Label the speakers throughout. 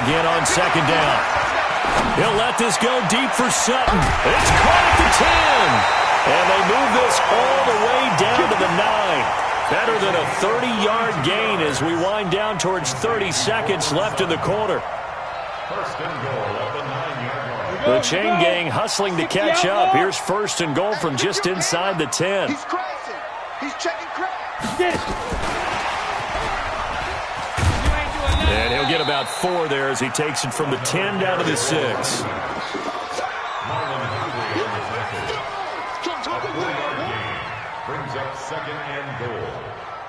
Speaker 1: again on second down. He'll let this go deep for Sutton. It's caught at the 10. And they move this all the way down to the 9. Better than a 30-yard gain as we wind down towards 30 seconds left in the quarter.
Speaker 2: First and goal at the 9-yard line.
Speaker 1: The chain gang hustling to catch up. Here's first and goal from just inside the 10.
Speaker 3: He's crashing. He's checking crash.
Speaker 4: Get it.
Speaker 1: And he'll get about 4 there as he takes it from the 10 down to the 6.
Speaker 2: Brings up second and goal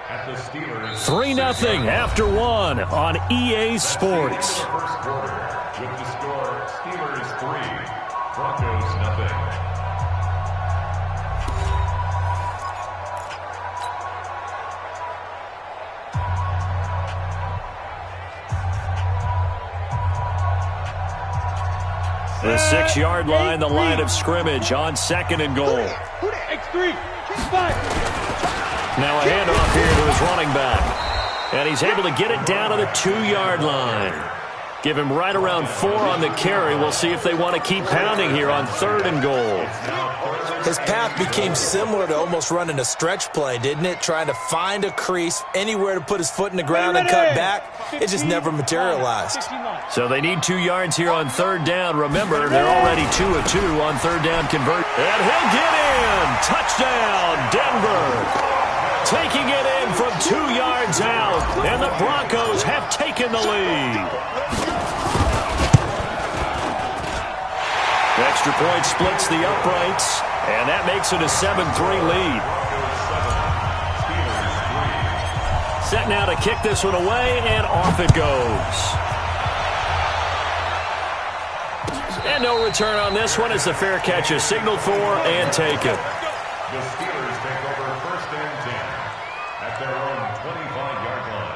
Speaker 2: at the Steelers.
Speaker 1: 3-0 after 1 on EA Sports.
Speaker 2: First quarter with the score Steelers 3, Broncos 0.
Speaker 1: The 6-yard line, the line of scrimmage on second and goal.
Speaker 4: X3.
Speaker 1: Now a handoff here to his running back. And he's able to get it down to the 2-yard line. Give him right around 4 on the carry. We'll see if they want to keep pounding here on third and goal.
Speaker 5: His path became similar to almost running a stretch play, didn't it? Trying to find a crease, anywhere to put his foot in the ground and cut back. It just never materialized.
Speaker 1: So they need 2 yards here on third down. Remember, they're already 2 of 2 on third down convert. And he'll get in. Touchdown, Denver. Taking it in from 2 yards out. And the Broncos have taken the lead. Extra point splits the uprights. And that makes it a 7-3 lead. Set now to kick this one away, and off it goes. And no return on this one as the fair catch is signaled for and taken.
Speaker 2: The Steelers take over first and 10 at their own 25-yard line.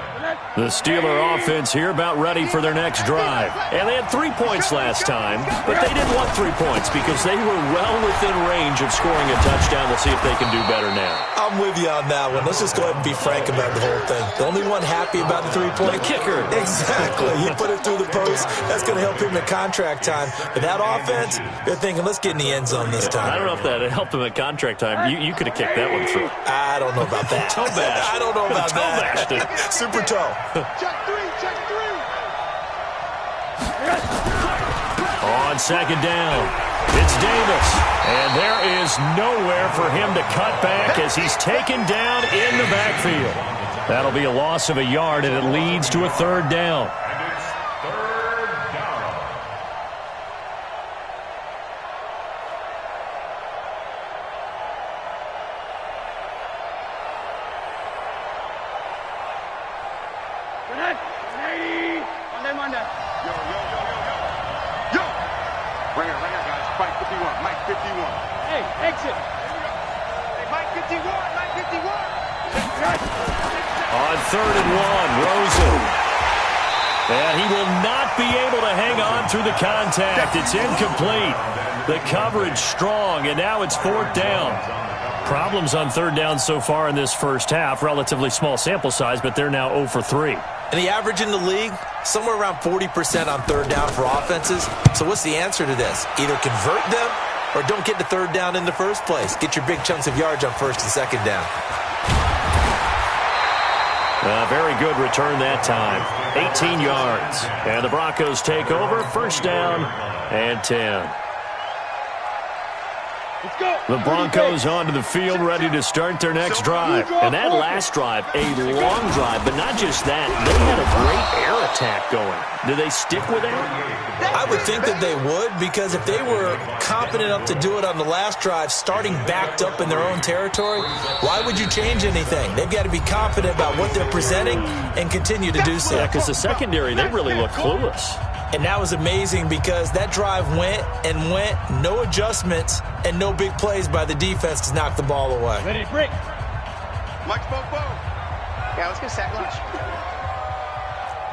Speaker 1: The Steeler offense here about ready for their next drive. And they had 3 points last time, but they didn't want 3 points because they were well within range of scoring a touchdown. We'll see if they can do better now.
Speaker 5: I'm with you on that one. Let's just go ahead and be frank about the whole thing. The only one happy about the 3-point?
Speaker 1: The kicker.
Speaker 5: Exactly. He put it through the post. That's going to help him in contract time. But that offense, they're thinking, let's get in the end zone this time.
Speaker 1: I don't know if that helped him at contract time. You could have kicked that one through.
Speaker 5: I don't know about that.
Speaker 1: Toe bash.
Speaker 5: I don't know about
Speaker 1: toe
Speaker 5: that.
Speaker 1: Bashed it.
Speaker 5: Super toe.
Speaker 3: Check 3, check 3.
Speaker 1: On second down, it's Davis. And there is nowhere for him to cut back as he's taken down in the backfield. That'll be a loss of a yard, and it leads to a third down.
Speaker 2: And it's third down.
Speaker 3: Monday. Yo. Right here, guys. Mike 51. Mike 51.
Speaker 4: Hey, exit.
Speaker 3: Hey, Mike 51. Mike 51.
Speaker 1: On third and 1, Rosen. And he will not be able to hang on through the contact. It's incomplete. The coverage strong, and now it's fourth down. Problems on third down so far in this first half. Relatively small sample size, but they're now 0 for 3.
Speaker 5: And the average in the league, somewhere around 40% on third down for offenses. So what's the answer to this? Either convert them or don't get to third down in the first place. Get your big chunks of yards on first and second down.
Speaker 1: Very good return that time. 18 yards. And the Broncos take over. First down and 10.
Speaker 4: Let's go.
Speaker 1: The Broncos onto the field ready to start their next drive. And that last drive, a long drive, but not just that. They had a great air attack going. Do they stick with that?
Speaker 5: I would think that they would, because if they were confident enough to do it on the last drive, starting backed up in their own territory, why would you change anything? They've got to be confident about what they're presenting and continue to do so.
Speaker 1: Yeah, because the secondary, they really look clueless.
Speaker 5: And that was amazing because that drive went and went, no adjustments and no big plays by the defense to knock the ball away.
Speaker 4: Ready to break.
Speaker 3: Mike spoke. Yeah, let's get sack lunch.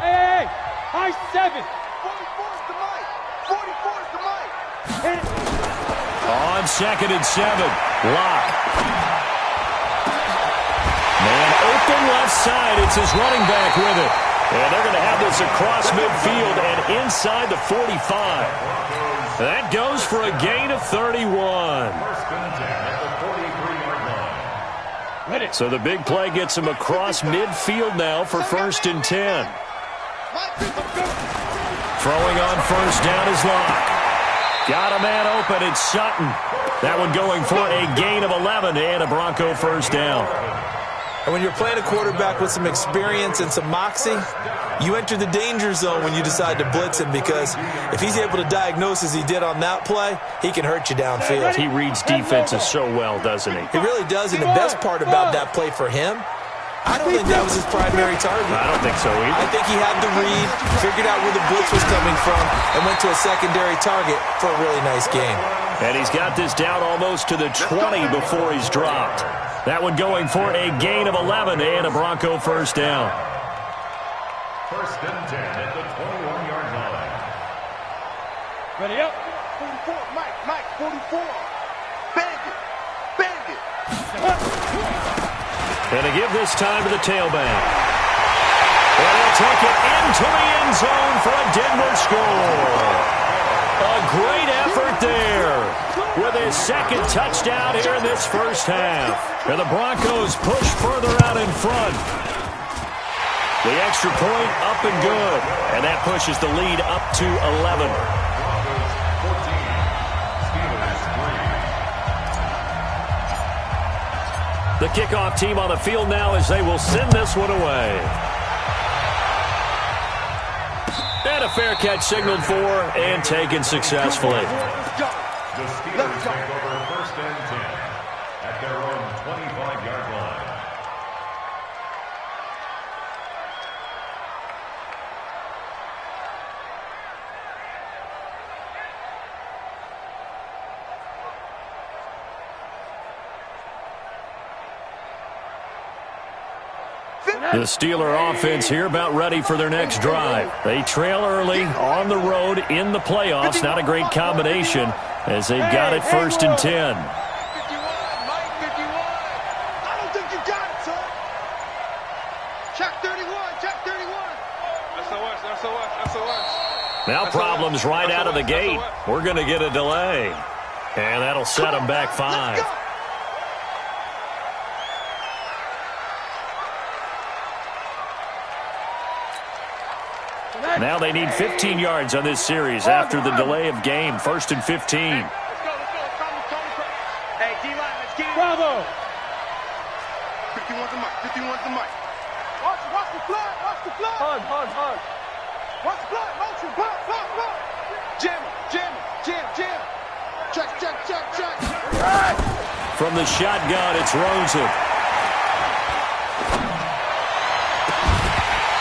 Speaker 4: Hey, high 7.
Speaker 3: 44's the Mike. 44's the Mike.
Speaker 4: Hit it.
Speaker 1: On second and 7, Locke. Man open left side. It's his running back with it. And they're going to have this across midfield and inside the 45. That goes for a gain of 31.
Speaker 2: First and 10 at the 43-yard line.
Speaker 1: So the big play gets him across midfield now for first and 10. Throwing on first down is Locke. Got a man open. It's Sutton. That one going for a gain of 11 and a Bronco first down.
Speaker 5: And when you're playing a quarterback with some experience and some moxie, you enter the danger zone when you decide to blitz him, because if he's able to diagnose as he did on that play, he can hurt you downfield.
Speaker 1: He reads defenses so well, doesn't he?
Speaker 5: He really does, and the best part about that play for him, I don't think that was his primary target.
Speaker 1: I don't think so either.
Speaker 5: I think he had the read, figured out where the blitz was coming from, and went to a secondary target for a really nice gain.
Speaker 1: And he's got this down almost to the 20 before he's dropped. That one going for a gain of 11 and a Bronco first down.
Speaker 2: First and 10 at the 21-yard line.
Speaker 4: Ready up.
Speaker 3: 44, Mike, 44. Bang it.
Speaker 1: And to give this time to the tailback. And he'll take it into the end zone for a Denver score. A great effort there with his second touchdown here in this first half. And the Broncos push further out in front. The extra point up and good. And that pushes the lead up to 11.
Speaker 2: Broncos 14, Steelers 3.
Speaker 1: The kickoff team on the field now as they will send this one away. And a fair catch signaled for and taken successfully.
Speaker 2: The Steelers take over first and 10 at their own 25-yard line.
Speaker 1: The Steeler offense here about ready for their next drive. They trail early on the road in the playoffs. Not a great combination as they've got it first and 10.
Speaker 3: 51, Mike, 51. I don't think you got it, son. Check 31. SOS.
Speaker 1: Now problems right out of the gate. We're going to get a delay. And that'll set them back 5. Now they need 15 yards on this series after the delay of game. First and 15.
Speaker 3: Let's go. Hey, D-line, let's get it.
Speaker 4: Bravo.
Speaker 3: 51's the mic. Watch the flood.
Speaker 4: Hug.
Speaker 3: Watch the flood. Motion. Block. Jam. Check.
Speaker 1: From the shotgun, it's Rosen.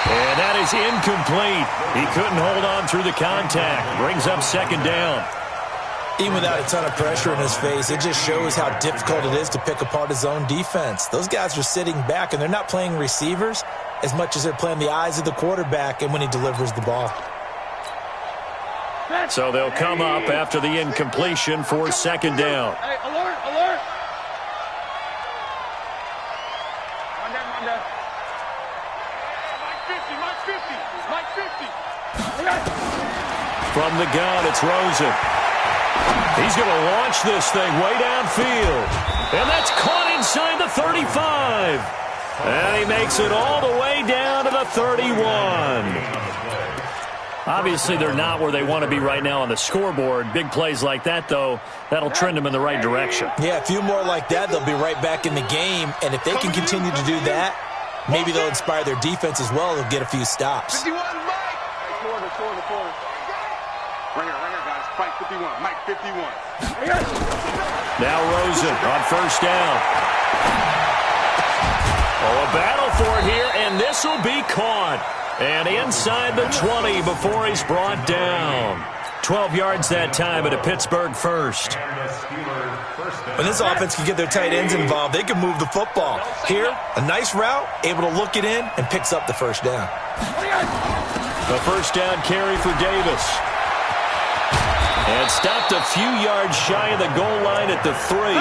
Speaker 1: And that is incomplete. He couldn't hold on through the contact. Brings up second down.
Speaker 5: Even without a ton of pressure in his face, it just shows how difficult it is to pick apart his own defense. Those guys are sitting back, and they're not playing receivers as much as they're playing the eyes of the quarterback and when he delivers the ball.
Speaker 1: So they'll come up after the incompletion for second down.
Speaker 4: Hey, alert. Mike 50.
Speaker 1: From the gun, it's Rosen. He's going to launch this thing way downfield. And that's caught inside the 35. And he makes it all the way down to the 31. Obviously, they're not where they want to be right now on the scoreboard. Big plays like that, though, that'll trend them in the right direction.
Speaker 5: Yeah, a few more like that, they'll be right back in the game. And if they can continue to do that, maybe they'll inspire their defense as well. They'll get a few stops.
Speaker 3: 51, Mike. Quarter. Right here, guys. Mike 51. Mike 51.
Speaker 1: Now Rosen on first down. Oh, a battle for it here, and this will be caught. And inside the 20 before he's brought down. 12 yards that time at a Pittsburgh first.
Speaker 5: When this offense can get their tight ends involved, they can move the football. Here, a nice route, able to look it in, and picks up the first down.
Speaker 1: The first down carry for Davis. And stopped a few yards shy of the goal line at the 3.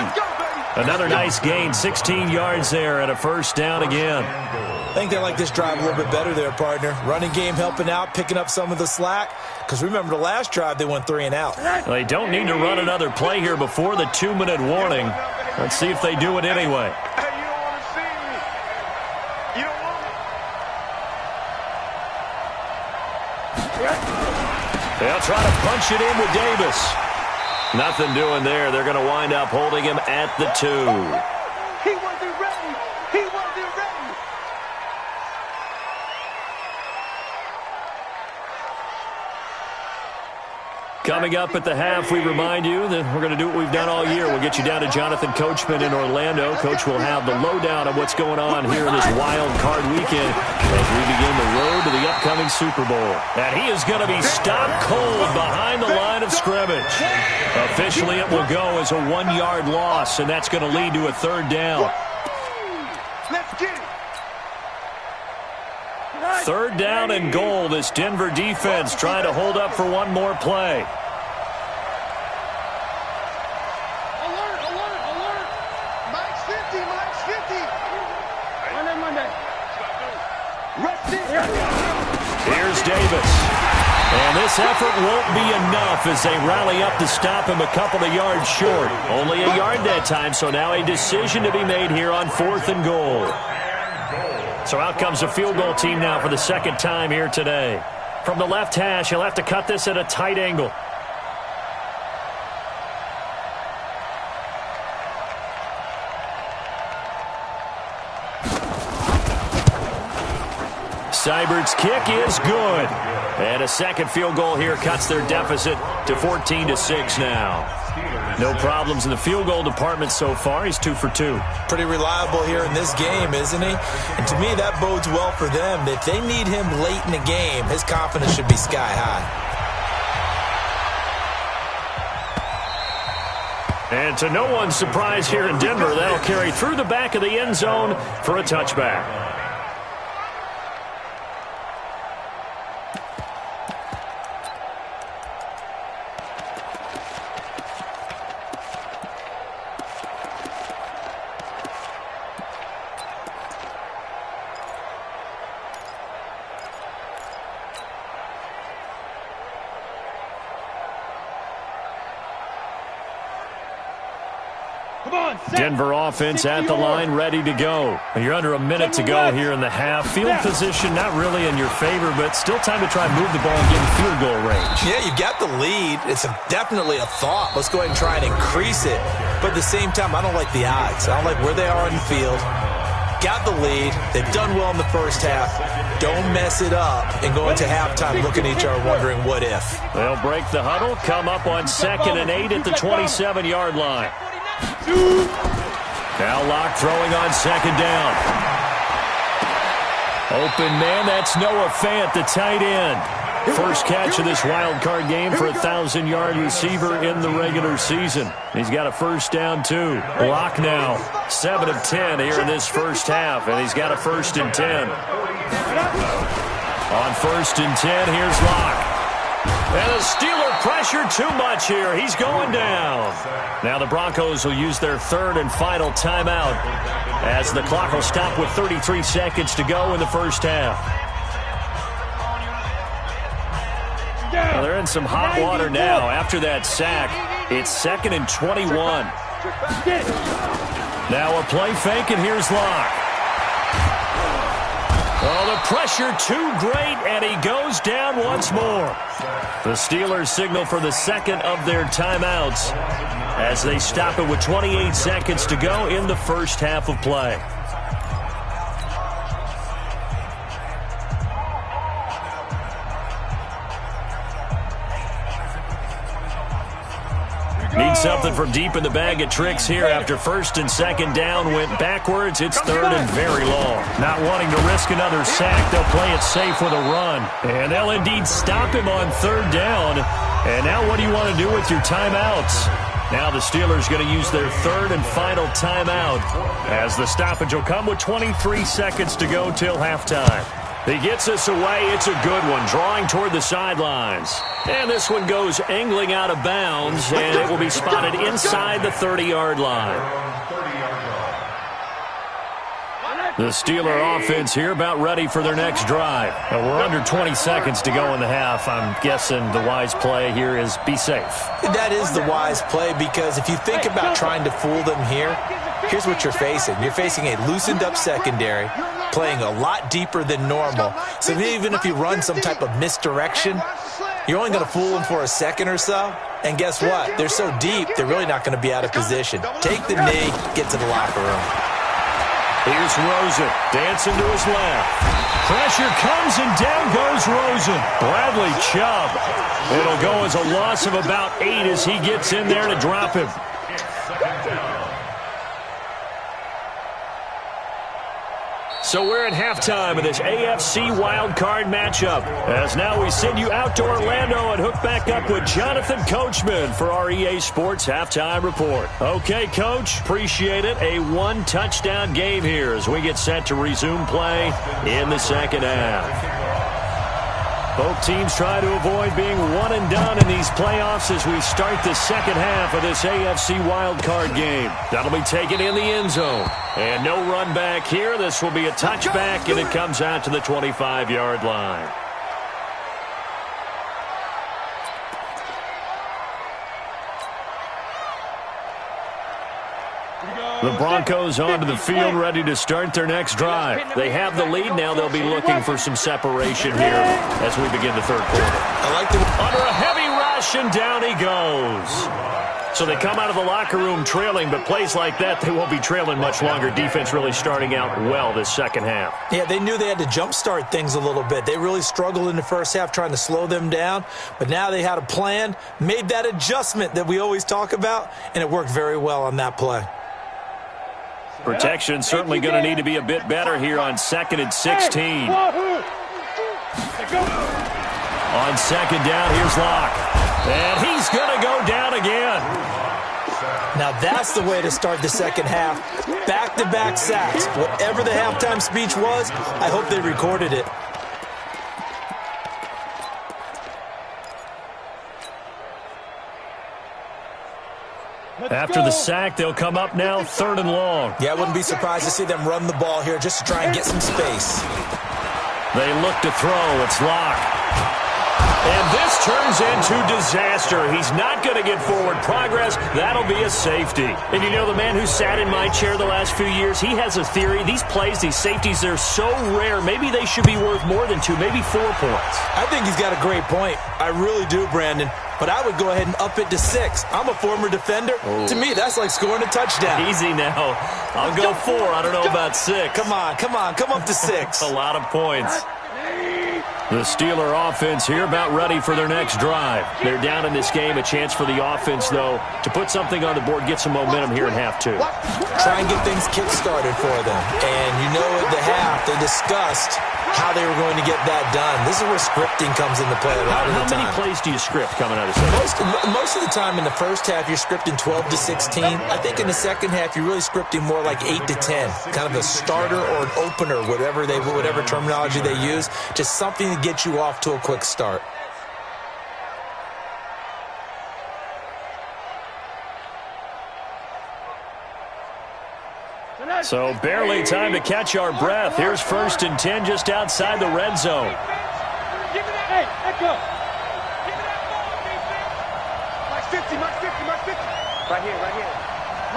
Speaker 1: Another nice gain, 16 yards there and a first down again.
Speaker 5: I think they like this drive a little bit better there, partner. Running game helping out, picking up some of the slack. Because remember the last drive, they went 3 and out.
Speaker 1: They don't need to run another play here before the 2-minute warning. Let's see if they do it anyway.
Speaker 3: Hey, you don't want to see me. You don't want me.
Speaker 1: They'll try to punch it in with Davis. Nothing doing there. They're going to wind up holding him at the 2.
Speaker 3: He wasn't ready. He wasn't ready.
Speaker 1: Coming up at the half, we remind you that we're going to do what we've done all year. We'll get you down to Jonathan Coachman in Orlando. Coach will have the lowdown of what's going on here in this wild card weekend as we begin the road to the upcoming Super Bowl. And he is going to be stopped cold behind the line of scrimmage. Officially, it will go as a 1-yard loss, and that's going to lead to a 3rd down.
Speaker 3: Let's get it.
Speaker 1: 3rd down and goal. This Denver defense trying to hold up for one more play.
Speaker 3: Alert, alert, alert. Mike's 50, Mike's 50. Monday. Rest it.
Speaker 1: Here's Davis. And this effort won't be enough as they rally up to stop him a couple of yards short. Only a yard that time, so now a decision to be made here on 4th and goal. So out comes the field goal team now for the 2nd time here today. From the left hash, he'll have to cut this at a tight angle. Seibert's kick is good. And a 2nd field goal here cuts their deficit to 14-6 now. No problems in the field goal department so far. He's 2 for 2.
Speaker 5: Pretty reliable here in this game, isn't he? And to me, that bodes well for them. If they need him late in the game, his confidence should be sky high.
Speaker 1: And to no one's surprise here in Denver, that'll carry through the back of the end zone for a touchback. Denver offense at the line, ready to go. You're under a minute to go here in the half. Field position not really in your favor, but still time to try and move the ball and get in field goal range.
Speaker 5: Yeah, you've got the lead. It's definitely a thought. Let's go ahead and try and increase it. But at the same time, I don't like the odds. I don't like where they are in the field. Got the lead. They've done well in the first half. Don't mess it up and go into halftime looking at each other wondering what if.
Speaker 1: They'll break the huddle, come up on 2nd and 8 at the 27-yard line. Now Locke throwing on 2nd down. Open man, that's Noah Fant, the tight end. First catch of this wild card game for a 1,000-yard receiver in the regular season. He's got a first down, too. Locke now, 7 of 10 here in this first half, and he's got a 1st and 10. On 1st and 10, here's Locke. And the Steeler pressure too much here. He's going down. Now the Broncos will use their 3rd and final timeout as the clock will stop with 33 seconds to go in the first half. Well, they're in some hot water now. After that sack, it's 2nd and 21. Now a play fake, and here's Locke. Oh, the pressure too great, and he goes down once more. The Steelers signal for the 2nd of their timeouts as they stop it with 28 seconds to go in the first half of play. Need something from deep in the bag of tricks here after 1st and 2nd down went backwards. It's 3rd and very long. Not wanting to risk another sack, they'll play it safe with a run. And they'll indeed stop him on 3rd down. And now what do you want to do with your timeouts? Now the Steelers going to use their 3rd and final timeout as the stoppage will come with 23 seconds to go till halftime. He gets us away. It's a good one, drawing toward the sidelines. And this one goes angling out of bounds, and it will be spotted inside the 30-yard line. The Steeler offense here about ready for their next drive. We're under 20 seconds to go in the half. I'm guessing the wise play here is be safe.
Speaker 5: That is the wise play, because if you think about trying to fool them here, here's what you're facing. You're facing a loosened up secondary, playing a lot deeper than normal. So even if you run some type of misdirection, you're only going to fool them for a second or so. And guess what? They're so deep, they're really not going to be out of position. Take the knee, get to the locker room.
Speaker 1: Here's Rosen, dancing to his left. Pressure comes, and down goes Rosen. Bradley Chubb. It'll go as a loss of about 8 as he gets in there to drop him. So we're at halftime of this AFC wildcard matchup. As now we send you out to Orlando and hook back up with Jonathan Coachman for our EA Sports Halftime Report. Okay, Coach, appreciate it. A one-touchdown game here as we get set to resume play in the second half. Both teams try to avoid being one and done in these playoffs as we start the second half of this AFC wildcard game. That'll be taken in the end zone. And no run back here. This will be a touchback, and it comes out to the 25-yard line. The Broncos onto the field, ready to start their next drive. They have the lead now. They'll be looking for some separation here as we begin the third quarter.
Speaker 5: I like the
Speaker 1: Under a heavy rush, and down he goes. So they come out of the locker room trailing, but plays like that, they won't be trailing much longer. Defense really starting out well this second half.
Speaker 5: Yeah, they knew they had to jumpstart things a little bit. They really struggled in the first half trying to slow them down, but now they had a plan, made that adjustment that we always talk about, and it worked very well on that play.
Speaker 1: Protection certainly going to need to be a bit better here on 2nd and 16. On second down, here's Locke. And he's going to go down again.
Speaker 5: Now that's the way to start the second half. Back-to-back sacks. Whatever the halftime speech was, I hope they recorded it.
Speaker 1: After the sack, they'll come up now 3rd and long.
Speaker 5: Yeah, I wouldn't be surprised to see them run the ball here just to try and get some space.
Speaker 1: They look to throw. It's Locke. And this turns into disaster. He's not going to get forward progress. That'll be a safety. And you know, the man who sat in my chair the last few years, he has a theory. These plays, these safeties, they're so rare. Maybe they should be worth more than 2, maybe 4 points.
Speaker 5: I think he's got a great point. I really do, Brandon. But I would go ahead and up it to 6. I'm a former defender. To me, that's like scoring a touchdown.
Speaker 1: Easy now. I'll go 4. I don't know about 6.
Speaker 5: Come on. Come up to 6.
Speaker 1: A lot of points. The Steeler offense here about ready for their next drive. They're down in this game. A chance for the offense, though, to put something on the board, get some momentum here in half 2.
Speaker 5: Try and get things kick-started for them. And you know at the half, they discussed how they were going to get that done. This is where scripting comes into play a lot of the time.
Speaker 1: How many plays do you script coming out of second?
Speaker 5: Most of the time in the first half, you're scripting 12 to 16. I think in the second half, you're really scripting more like 8 to 10. Kind of a starter or an opener, whatever terminology they use. Just something to get you off to a quick start.
Speaker 1: So barely time to catch our breath. Here's 1st and 10 just outside the red zone.
Speaker 4: Give me that. Hey, let go. Give me that ball, defense.
Speaker 3: Mike 50, Mike 50, Mike 50.
Speaker 4: Right here, right here.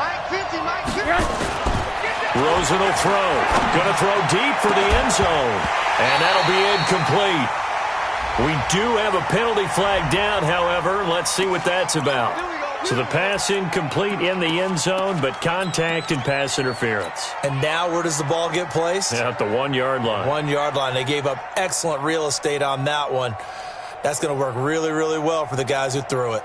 Speaker 3: Mike 50, Mike 50.
Speaker 1: Rosen will throw. Going to throw deep for the end zone. And that'll be incomplete. We do have a penalty flag down, however. Let's see what that's about. So the pass incomplete in the end zone, but contact and pass interference.
Speaker 5: And now where does the ball get placed?
Speaker 1: At the 1-yard line.
Speaker 5: 1-yard line. They gave up excellent real estate on that one. That's going to work really, really well for the guys who threw it.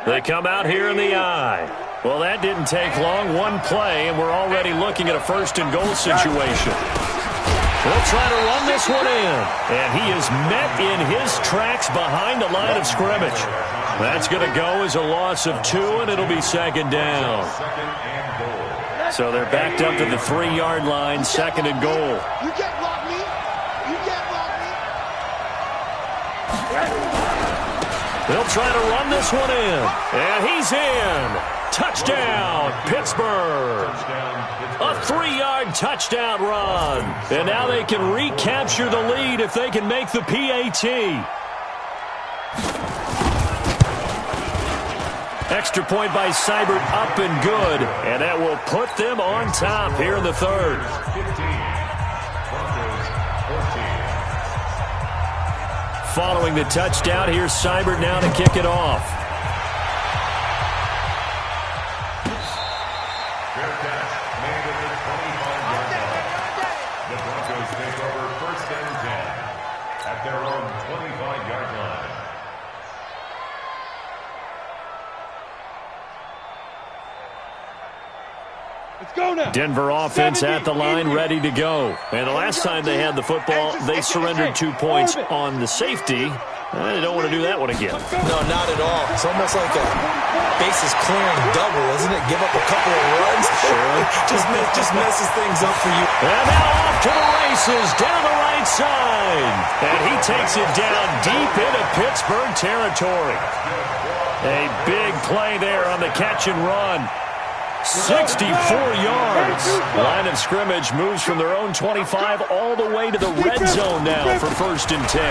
Speaker 1: They come out here in the eye. Well, that didn't take long. One play, and we're already looking at a 1st and goal situation. They'll try to run this one in. And he is met in his tracks behind the line of scrimmage. That's going to go as a loss of 2, and it'll be 2nd down. So they're backed up to the 3-yard line, 2nd and goal.
Speaker 3: You can't block me. You can't block me.
Speaker 1: They'll try to run this one in. And he's in. Touchdown, Pittsburgh. A 3-yard touchdown run. And now they can recapture the lead if they can make the PAT. Extra point by Seibert, up and good. And that will put them on top here in the third. Following the touchdown, here's Seibert now to kick it off.
Speaker 2: Fair catch made at the 25-yard line. The Broncos take over 1st and 10 at their own 25-yard line.
Speaker 4: Let's go now.
Speaker 1: Denver offense at the line, ready to go. And the last time they had the football, they surrendered 2 points on the safety. They don't want to do that one again.
Speaker 5: No, not at all. It's almost like a bases clearing double, isn't it? Give up a couple of runs.
Speaker 1: Sure.
Speaker 5: just messes things up for you.
Speaker 1: And now off to the races, down the right side. And he takes it down deep into Pittsburgh territory. A big play there on the catch and run. 64 yards. Line of scrimmage moves from their own 25 all the way to the red zone now for 1st and 10.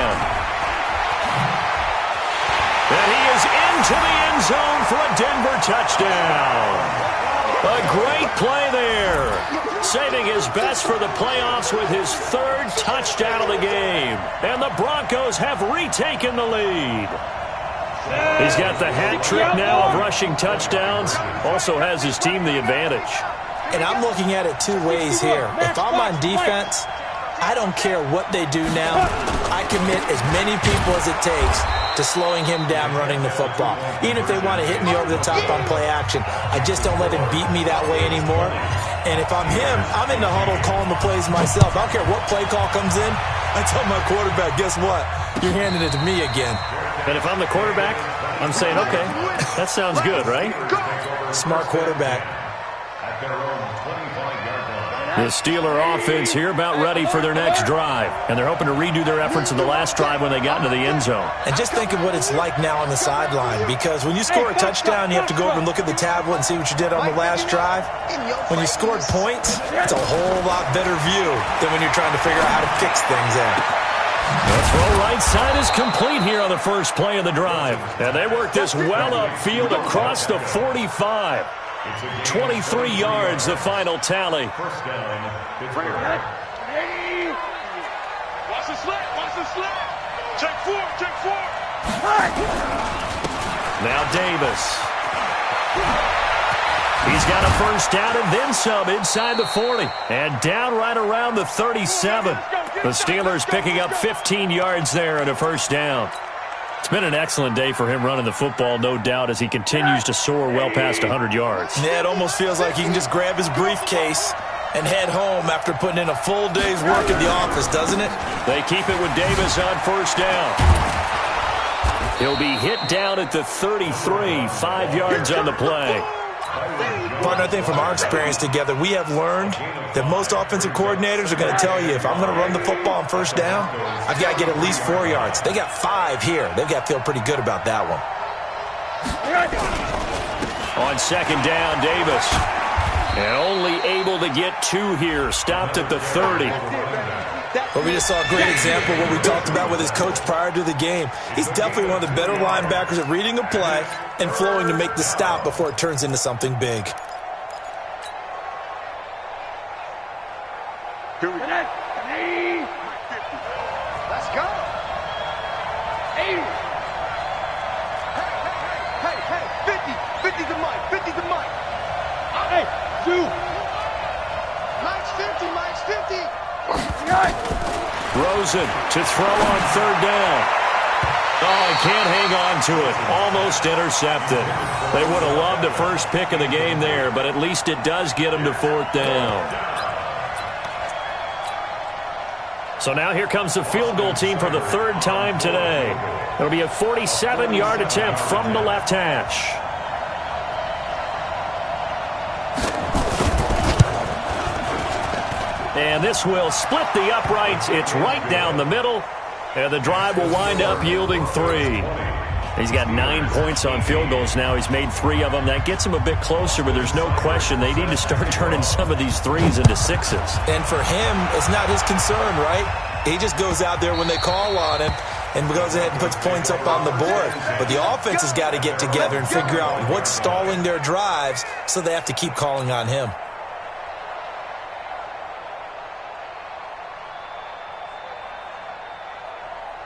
Speaker 1: And he is into the end zone for a Denver touchdown. A great play there. Saving his best for the playoffs with his 3rd touchdown of the game. And the Broncos have retaken the lead. He's got the hat trick now of rushing touchdowns. Also has his team the advantage.
Speaker 5: And I'm looking at it 2 ways here. If I'm on defense, I don't care what they do now. I commit as many people as it takes to slowing him down running the football. Even if they want to hit me over the top on play action, I just don't let him beat me that way anymore. And if I'm him, I'm in the huddle calling the plays myself. I don't care what play call comes in. I tell my quarterback, guess what? You're handing it to me again.
Speaker 1: And if I'm the quarterback, I'm saying, okay, that sounds good, right?
Speaker 5: Smart quarterback.
Speaker 2: At their own 25-yard line.
Speaker 1: The Steeler offense here about ready for their next drive. And they're hoping to redo their efforts in the last drive when they got into the end zone.
Speaker 5: And just think of what it's like now on the sideline. Because when you score a touchdown, you have to go over and look at the tablet and see what you did on the last drive. When you scored points, it's a whole lot better view than when you're trying to figure out how to fix things there.
Speaker 1: The throw right side is complete here on the first play of the drive. And they work this well upfield across the 45. 23 yards, the final tally.
Speaker 2: 1st down, Pittsburgh.
Speaker 3: Watch the slant. Watch the slant. Check 4. Check 4.
Speaker 1: Now Davis. He's got a 1st down and then some inside the 40. And down right around the 37. The Steelers picking up 15 yards there and a 1st down. It's been an excellent day for him running the football, no doubt, as he continues to soar well past 100 yards.
Speaker 5: Yeah, it almost feels like he can just grab his briefcase and head home after putting in a full day's work at the office, doesn't it?
Speaker 1: They keep it with Davis on 1st down. He'll be hit down at the 33, 5 yards on the play.
Speaker 5: Partner, I think from our experience together, we have learned that most offensive coordinators are going to tell you, if I'm going to run the football on 1st down, I've got to get at least 4 yards. They got 5 here. They've got to feel pretty good about that one.
Speaker 1: On 2nd down, Davis. And only able to get 2 here. Stopped at the 30.
Speaker 5: But we just saw a great example of what we talked about with his coach prior to the game. He's definitely one of the better linebackers at reading a play and flowing to make the stop before it turns into something big.
Speaker 3: Here we go. Let's go. 80. Hey, 50. 50's the mic. 50's the mic.
Speaker 4: Hey, 2.
Speaker 3: Mike's 50. Mike's 50.
Speaker 1: Rosen to throw on 3rd down. Oh, he can't hang on to it. Almost intercepted. They would have loved the first pick of the game there, but at least it does get them to 4th down. So now here comes the field goal team for the 3rd time today. It'll be a 47-yard attempt from the left hash. And this will split the uprights. It's right down the middle. And the drive will wind up yielding 3. He's got 9 points on field goals now. He's made 3 of them. That gets him a bit closer, but there's no question they need to start turning some of these threes into sixes.
Speaker 5: And for him, it's not his concern, right? He just goes out there when they call on him and goes ahead and puts points up on the board. But the offense has got to get together and figure out what's stalling their drives, so they have to keep calling on him.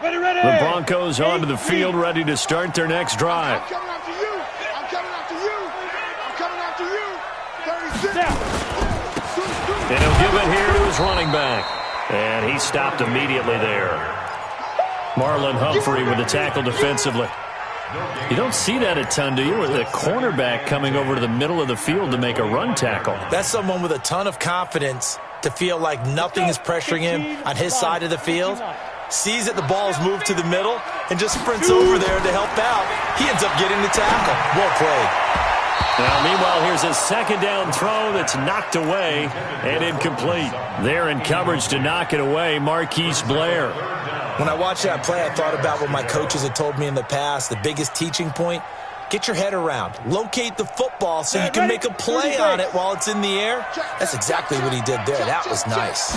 Speaker 1: The Broncos onto the field, ready to start their next drive.
Speaker 3: I'm coming after you. I'm coming after you. I'm coming after you. 36.
Speaker 1: And he'll give it here to his running back. And he stopped immediately there. Marlon Humphrey with the tackle defensively. You don't see that a ton, do you? With a cornerback coming over to the middle of the field to make a run tackle.
Speaker 5: That's someone with a ton of confidence to feel like nothing is pressuring him on his side of the field. Sees that the ball is moved to the middle and just sprints over there to help out. He ends up getting the tackle. Well played.
Speaker 1: Now, meanwhile, here's a second down throw that's knocked away and incomplete. There in coverage to knock it away, Marquise Blair.
Speaker 5: When I watched that play, I thought about what my coaches had told me in the past. The biggest teaching point, get your head around. Locate the football so you can make a play on it while it's in the air. That's exactly what he did there. That was nice.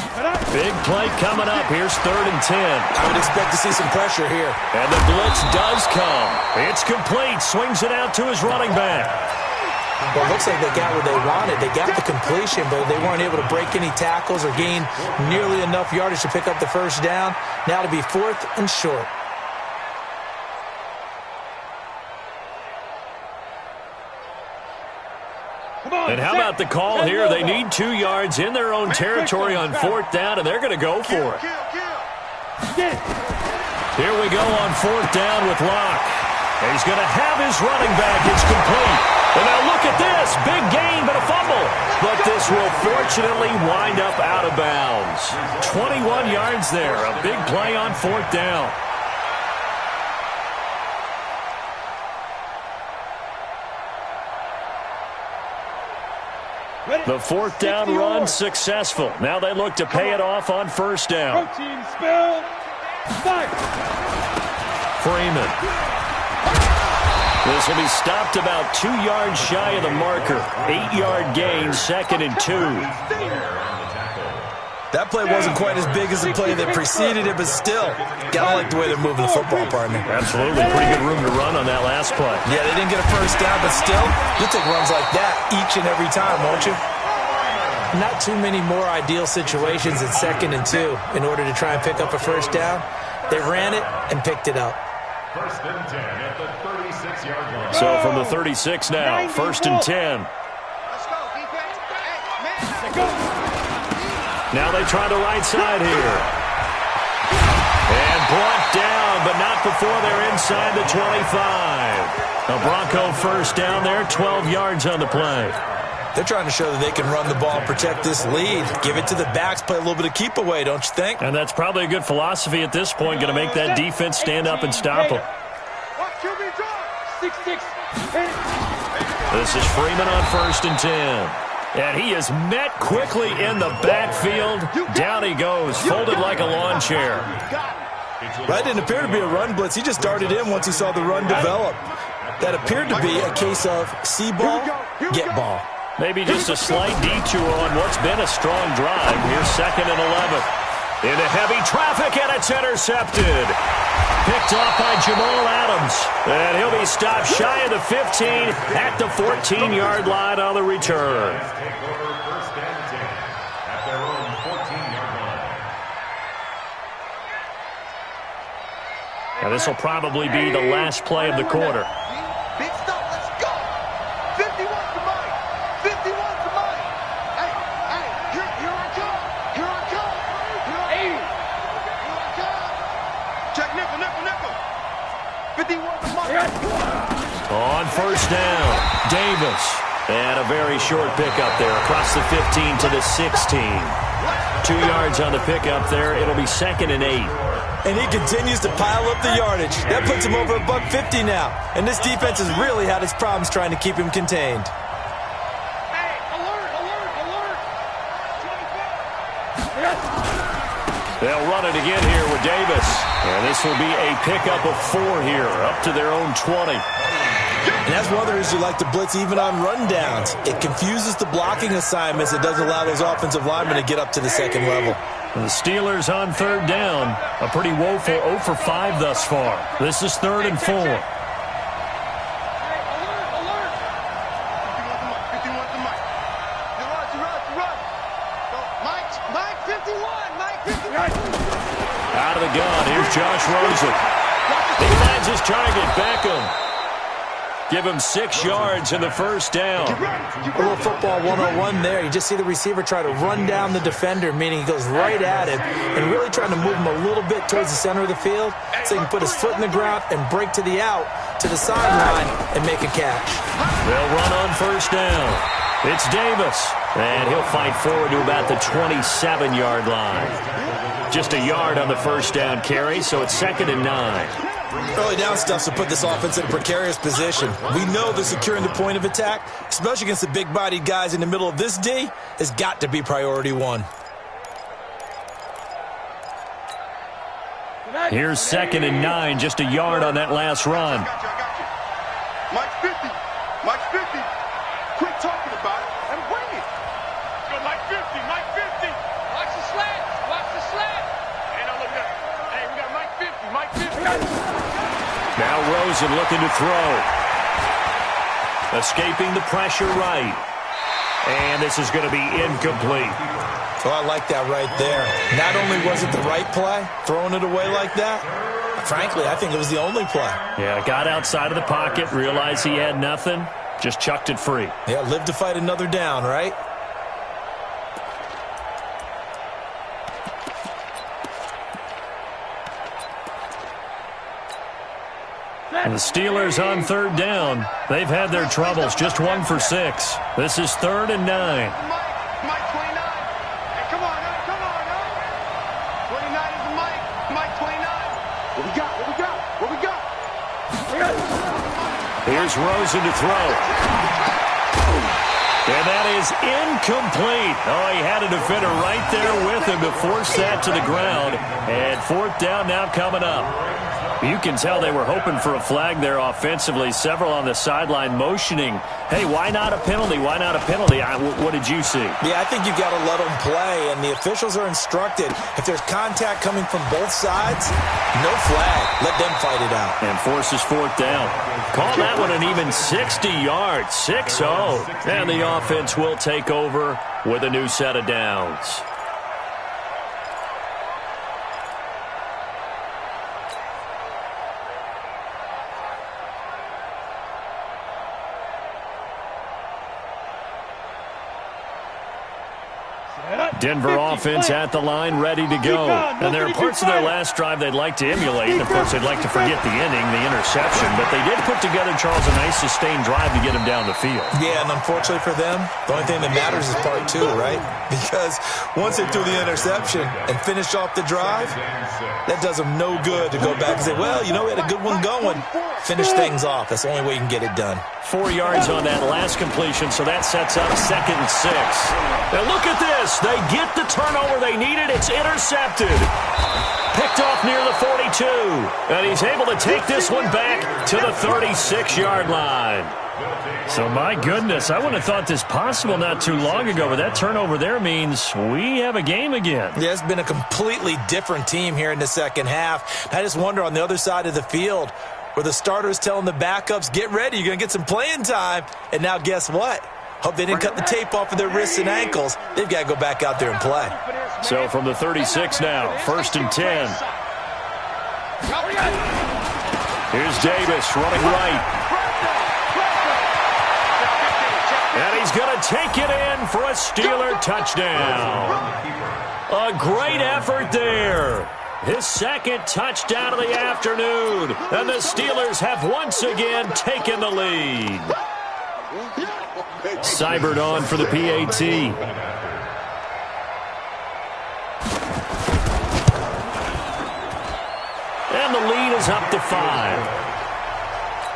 Speaker 1: Big play coming up. Here's 3rd and 10.
Speaker 5: I would expect to see some pressure here.
Speaker 1: And the blitz does come. It's complete. Swings it out to his running back.
Speaker 5: Well, it looks like they got what they wanted. They got the completion, but they weren't able to break any tackles or gain nearly enough yardage to pick up the first down. Now to be 4th and short.
Speaker 1: And how about the call here? They need 2 yards in their own territory on 4th down, and they're going to go for it. Here we go on 4th down with Locke. And he's going to have his running back. It's complete. And now look at this. Big gain, but a fumble. But this will fortunately wind up out of bounds. 21 yards there. A big play on 4th down. The 4th down run successful. Now they look to pay it off on 1st down. Freeman. This will be stopped about 2 yards shy of the marker. 8-yard gain, 2nd and 2.
Speaker 5: That play wasn't quite as big as the play that preceded it, but still, gotta like the way they're moving the football, partner.
Speaker 1: Absolutely. Pretty good room to run on that last play.
Speaker 5: Yeah, they didn't get a first down, but still, you'll take runs like that each and every time, won't you? Not too many more ideal situations at 2nd and 2 in order to try and pick up a first down. They ran it and picked it up.
Speaker 2: 1st and 10 at the 36-yard line.
Speaker 1: So from the 36 now, 1st and 10.
Speaker 3: Let's go, defense. Hey, man.
Speaker 1: Now they try the right side here. And brought down, but not before they're inside the 25. A Bronco first down there, 12 yards on the play.
Speaker 5: They're trying to show that they can run the ball and protect this lead. Give it to the backs, play a little bit of keep away, don't you think?
Speaker 1: And that's probably a good philosophy at this point, going to make that defense stand up and stop them. This is Freeman on 1st and 10. And he is met quickly in the backfield. Down he goes, folded like a lawn chair.
Speaker 5: That didn't appear to be a run blitz. He just darted in once he saw the run develop. That appeared to be a case of see ball, get ball.
Speaker 1: Maybe just a slight detour on what's been a strong drive. Here's 2nd and 11. Into heavy traffic, and it's intercepted. Picked off by Jamal Adams. And he'll be stopped shy of the 15 at the 14-yard line on the return.
Speaker 2: Take over 1st and 10 at their own 14-yard line.
Speaker 1: Now this will probably be the last play of the quarter.
Speaker 3: Big stop, let's go. 51 to Mike. 51 to Mike. Hey, here I come. Here I come. Here I come. Check nickel. 51 to Mike.
Speaker 1: On 1st down, Davis. And a very short pickup there across the 15 to the 16. 2 yards on the pickup there. It'll be 2nd and 8.
Speaker 5: And he continues to pile up the yardage. That puts him over $150 now. And this defense has really had its problems trying to keep him contained.
Speaker 4: Hey, alert.
Speaker 1: They'll run it again here with Davis. And this will be a pickup of 4 here, up to their own 20.
Speaker 5: And that's one of the reasons you like to blitz even on rundowns. It confuses the blocking assignments. It doesn't allow those offensive linemen to get up to the second level.
Speaker 1: And the Steelers on 3rd down. A pretty woeful 0 for 5 thus far. This is 3rd and 4. Out of the gun, here's Josh Rosen. He finds his target, Beckham. Give him 6 yards in the first down.
Speaker 5: A little football 101 there. You just see the receiver try to run down the defender, meaning he goes right at him and really trying to move him a little bit towards the center of the field so he can put his foot in the ground and break to the out, to the sideline, and make a catch.
Speaker 1: They'll run on 1st down. It's Davis, and he'll fight forward to about the 27-yard line. Just a yard on the 1st down carry, so it's 2nd and 9.
Speaker 5: Early down stuff to put this offense in a precarious position. We know that securing the point of attack, especially against the big-bodied guys in the middle of this D, has got to be priority 1.
Speaker 1: Here's 2nd and 9, just a yard on that last run.
Speaker 3: Mike 50. Mike 50. Quit talking about it and bring it.
Speaker 4: Go Mike 50. Mike 50. Watch the slant. Watch the slant. Hey, no, look at that. Hey, we got Mike 50. Mike 50.
Speaker 1: Now Rosen looking to throw. Escaping the pressure right. And this is going to be incomplete.
Speaker 5: So I like that right there. Not only was it the right play, throwing it away like that, frankly, I think it was the only play.
Speaker 1: Yeah, got outside of the pocket, realized he had nothing, just chucked it free.
Speaker 5: Yeah, live to fight another down, right?
Speaker 1: And the Steelers on 3rd down. They've had their troubles, just 1 for 6. This is 3rd and 9.
Speaker 3: Mike 29. Hey, come on, now. Come on, now. 29 is the Mike. Mike 29. What we got? What we got? What we got?
Speaker 1: Here's Rosen to throw. And that is incomplete. Oh, he had a defender right there with him to force that to the ground. And 4th down now coming up. You can tell they were hoping for a flag there offensively. Several on the sideline motioning, hey, why not a penalty? Why not a penalty? What did you see?
Speaker 5: Yeah, I think you've got to let them play, and the officials are instructed. If there's contact coming from both sides, no flag. Let them fight it out.
Speaker 1: And forces 4th down. Call that one an even 60 yards, 6-0. And the offense will take over with a new set of downs. Denver offense at the line, ready to go. And there are parts of their last drive they'd like to emulate. And, of course, they'd like to forget the inning, the interception. But they did put together, Charles, a nice sustained drive to get him down the field.
Speaker 5: Yeah, and unfortunately for them, the only thing that matters is part 2, right? Because once they threw the interception and finished off the drive, that does them no good to go back and say, well, you know, we had a good one going. Finish things off. That's the only way you can get it done.
Speaker 1: 4 yards on that last completion, so that sets up 2nd and 6. Now look at this. They get the turnover they needed. It's intercepted. Picked off near the 42. And he's able to take this one back to the 36-yard line. So, my goodness, I wouldn't have thought this possible not too long ago, but that turnover there means we have a game again.
Speaker 5: Yeah, it's been a completely different team here in the second half. I just wonder on the other side of the field where the starters telling the backups, get ready, you're going to get some playing time. And now guess what? Hope they didn't cut the tape off of their wrists and ankles. They've got to go back out there and play.
Speaker 1: So from the 36 now, 1st and 10. Here's Davis running right. And he's going to take it in for a Steeler touchdown. A great effort there. His 2nd touchdown of the afternoon. And the Steelers have once again taken the lead. Seibert on for the PAT. And the lead is up to 5.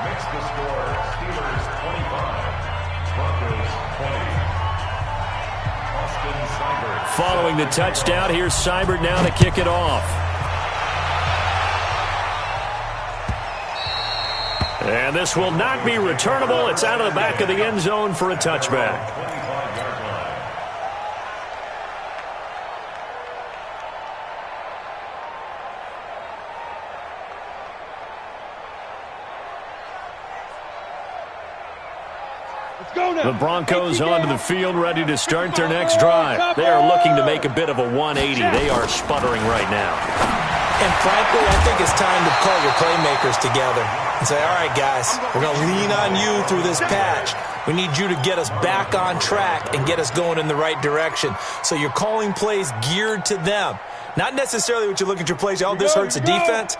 Speaker 2: Makes the score Steelers 25, Broncos 20. Austin Seibert.
Speaker 1: Following the touchdown, here's Seibert now to kick it off. And this will not be returnable. It's out of the back of the end zone for a touchback. The Broncos onto the field, ready to start their next drive. They are looking to make a bit of a 180. They are sputtering right now.
Speaker 5: And frankly, I think it's time to call your playmakers together and say, all right, guys, we're going to lean on you through this patch. We need you to get us back on track and get us going in the right direction. So you're calling plays geared to them. Not necessarily what you look at your plays, oh, this hurts the defense.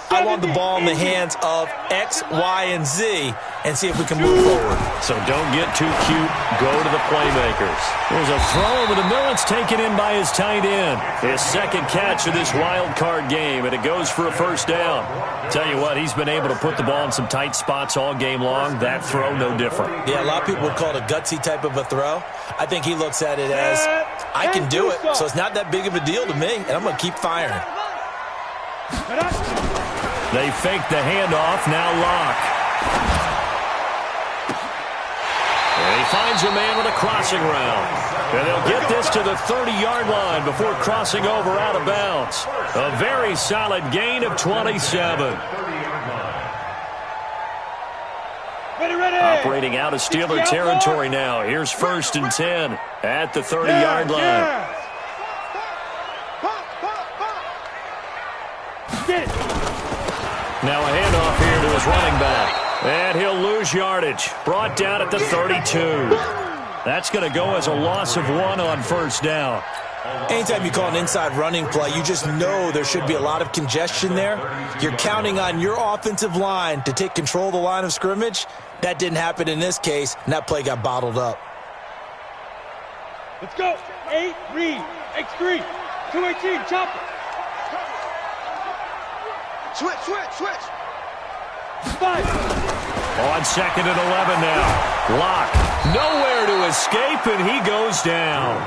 Speaker 5: I want the ball in the hands of X, Y, and Z and see if we can move forward.
Speaker 1: So don't get too cute. Go to the playmakers. There's a throw over the middle. It's taken in by his tight end. His second catch of this wild card game, and it goes for a first down. Tell you what, he's been able to put the ball in some tight spots all game long. That throw, no different.
Speaker 5: Yeah, a lot of people would call it a gutsy type of a throw. I think he looks at it as, I can do it, so it's not that big of a deal to me, and I'm going to keep firing.
Speaker 1: They fake the handoff, now Locke. And he finds a man with a crossing route. And they'll get this to the 30-yard line before crossing over out of bounds. A very solid gain of 27. Operating out of Steeler territory now. Here's 1st and 10 at the 30-yard line. Now a handoff here to his running back. And he'll lose yardage. Brought down at the 32. That's going to go as a loss of 1 on first down.
Speaker 5: Anytime you call an inside running play, you just know there should be a lot of congestion there. You're counting on your offensive line to take control of the line of scrimmage. That didn't happen in this case, and that play got bottled up.
Speaker 4: Let's go. 8, read. X3. 218, chopper.
Speaker 3: Switch.
Speaker 4: 5.
Speaker 1: On 2nd and 11 now. Locke nowhere to escape, and he goes down.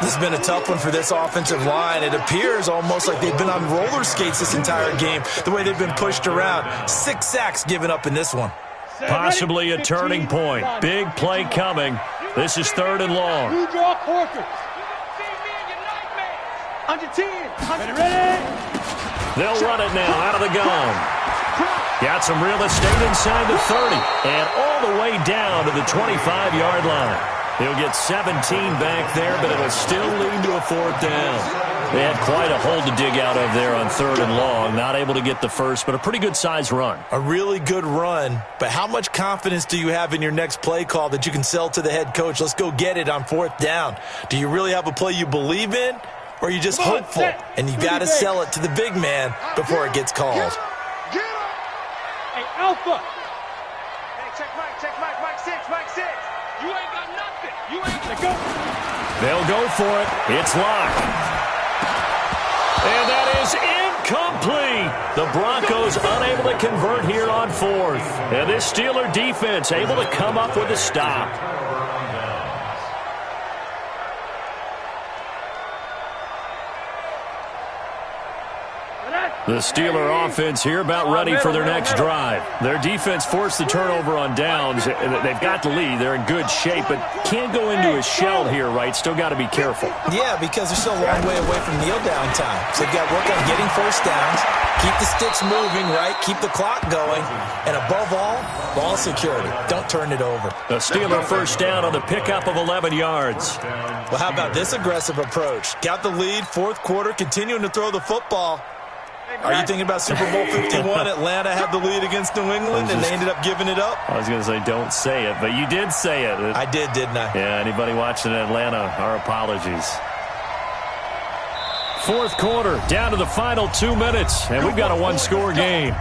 Speaker 5: This has been a tough one for this offensive line. It appears almost like they've been on roller skates this entire game, the way they've been pushed around. 6 sacks given up in this one.
Speaker 1: Possibly a turning point. Big play coming. This is 3rd and long.
Speaker 4: Blue draw Corker. Under 10. Ready?
Speaker 1: They'll run it now out of the gun. Got some real estate inside the 30 and all the way down to the 25-yard line. He'll get 17 back there, but it'll still lead to a 4th down. They had quite a hole to dig out of there on 3rd and long. Not able to get the first, but a pretty good-sized run.
Speaker 5: A really good run, but how much confidence do you have in your next play call that you can sell to the head coach? Let's go get it on 4th down. Do you really have a play you believe in, or are you just hopeful? And you got to sell it to the big man before it gets called.
Speaker 4: Hey, Alpha. Hey, check Mike 6. You ain't got nothing. You ain't got go.
Speaker 1: They'll go for it. It's Locke. And that is incomplete. The Broncos unable to convert here on 4th. And this Steeler defense able to come up with a stop. The Steeler offense here about ready for their next drive. Their defense forced the turnover on downs. They've got the lead. They're in good shape, but can't go into a shell here, right? Still got to be careful.
Speaker 5: Yeah, because they're still a long way away from kneel down time. So they've got to work on getting first downs, keep the sticks moving, right? Keep the clock going. And above all, ball security. Don't turn it over.
Speaker 1: The Steeler first down on the pickup of 11 yards.
Speaker 5: Well, how about this aggressive approach? Got the lead, 4th quarter, continuing to throw the football. Are you thinking about Super Bowl 51? Atlanta had the lead against New England, and they ended up giving it up?
Speaker 1: I was going to say don't say it, but you did say it.
Speaker 5: I did, didn't I?
Speaker 1: Yeah, anybody watching Atlanta, our apologies. 4th quarter, down to the final 2 minutes, and we've got a 1-score game.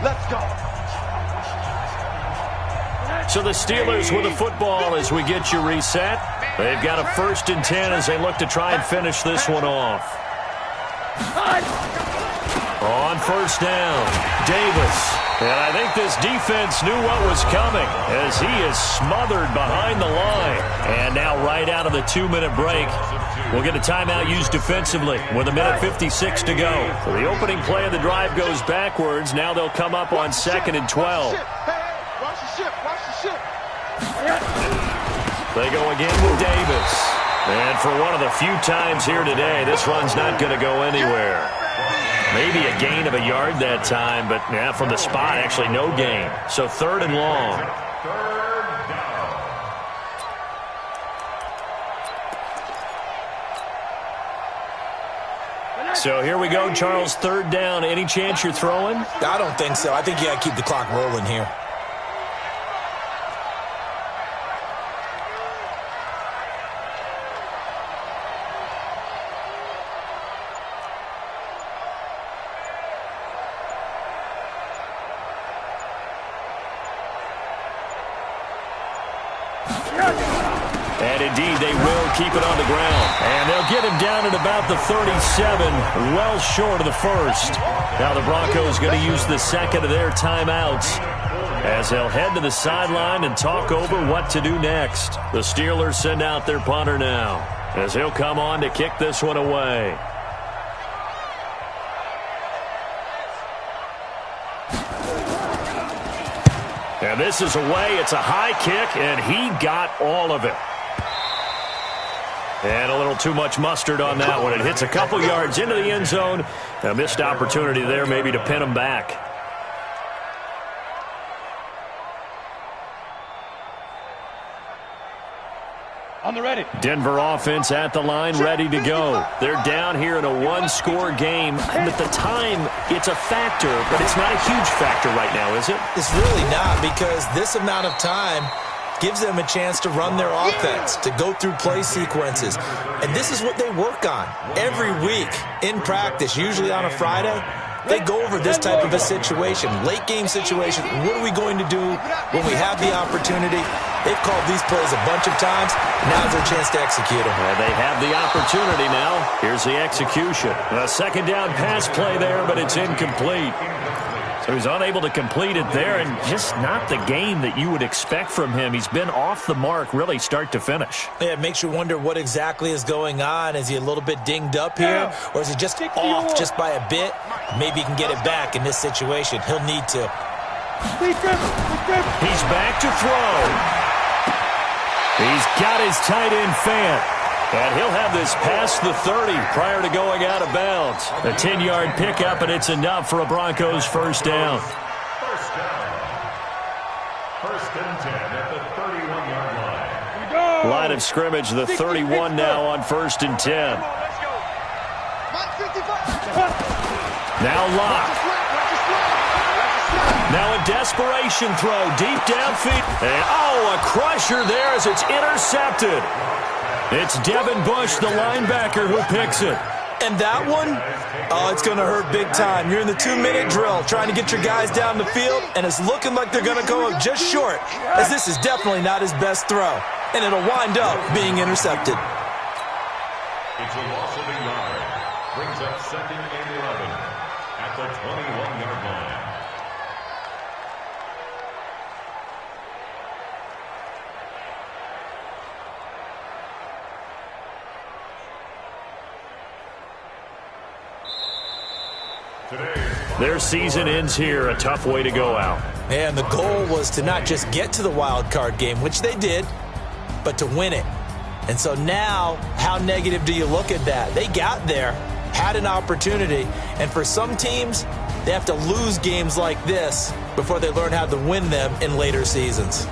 Speaker 3: Let's go.
Speaker 1: So the Steelers with the football as we get you reset. They've got a 1st and 10 as they look to try and finish this one off. On first down, Davis. And I think this defense knew what was coming as he is smothered behind the line. And now right out of the 2-minute break, We'll get a timeout used defensively with 1:56 to go. So the opening play of the drive goes backwards. Now they'll come up on 2nd and 12.
Speaker 3: Watch the ship. Watch the ship.
Speaker 1: They go again with Davis. And for one of the few times here today, this run's not going to go anywhere. Maybe a gain of a yard that time, but yeah, from the spot, actually no gain. So 3rd and long. So here we go, Charles, 3rd down. Any chance you're throwing?
Speaker 5: I don't think so. I think you got to keep the clock rolling here.
Speaker 1: And indeed, they will keep it on the ground. And they'll get him down at about the 37, well short of the 1st. Now the Broncos going to use the 2nd of their timeouts as they'll head to the sideline and talk over what to do next. The Steelers send out their punter now as he'll come on to kick this one away. And this is away. It's a high kick, and he got all of it. And a little too much mustard on that one. It hits a couple yards into the end zone. A missed opportunity there maybe to pin him back.
Speaker 4: On the ready.
Speaker 1: Denver offense at the line, ready to go. They're down here in a one-score game. And at the time, it's a factor, but it's not a huge factor right now, is it?
Speaker 5: It's really not, because this amount of time gives them a chance to run their offense, to go through play sequences. And this is what they work on every week in practice, usually on a Friday. They go over this type of a situation, late game situation. What are we going to do when we have the opportunity? They've called these plays a bunch of times. Now's their chance to execute them.
Speaker 1: Well, they have the opportunity now. Here's the execution. A 2nd down pass play there, but it's incomplete. So he's unable to complete it there, and just not the game that you would expect from him. He's been off the mark really start to finish.
Speaker 5: Yeah, it makes you wonder what exactly is going on. Is he a little bit dinged up here, or is he just off just by a bit? Maybe he can get it back in this situation. He'll need to.
Speaker 1: He's back to throw. He's got his tight end Fant. And he'll have this past the 30 prior to going out of bounds. A 10-yard pickup, and it's enough for a Broncos 1st down.
Speaker 2: First and 10 at the 31-yard line.
Speaker 1: Line of scrimmage, the 31 now on 1st and 10. Now Locke. Now a desperation throw deep downfield. And a crusher there as it's intercepted. It's Devin Bush, the linebacker, who picks it.
Speaker 5: And that one, it's going to hurt big time. You're in the 2-minute drill trying to get your guys down the field, and it's looking like they're going to go up just short, as this is definitely not his best throw. And it'll wind up being intercepted.
Speaker 2: It's a loss of a yard. Brings up 2nd and 11 at the 21-yard line.
Speaker 1: Their season ends here. A tough way to go out.
Speaker 5: And the goal was to not just get to the wild card game, which they did, but to win it. And so now, how negative do you look at that? They got there, had an opportunity, and for some teams, they have to lose games like this before they learn how to win them in later seasons.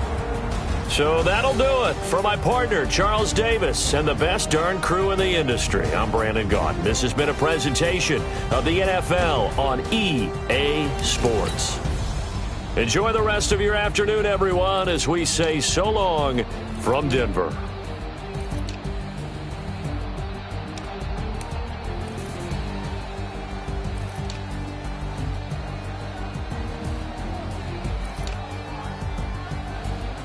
Speaker 1: So that'll do it for my partner, Charles Davis, and the best darn crew in the industry. I'm Brandon Gaudin. This has been a presentation of the NFL on EA Sports. Enjoy the rest of your afternoon, everyone, as we say so long from Denver.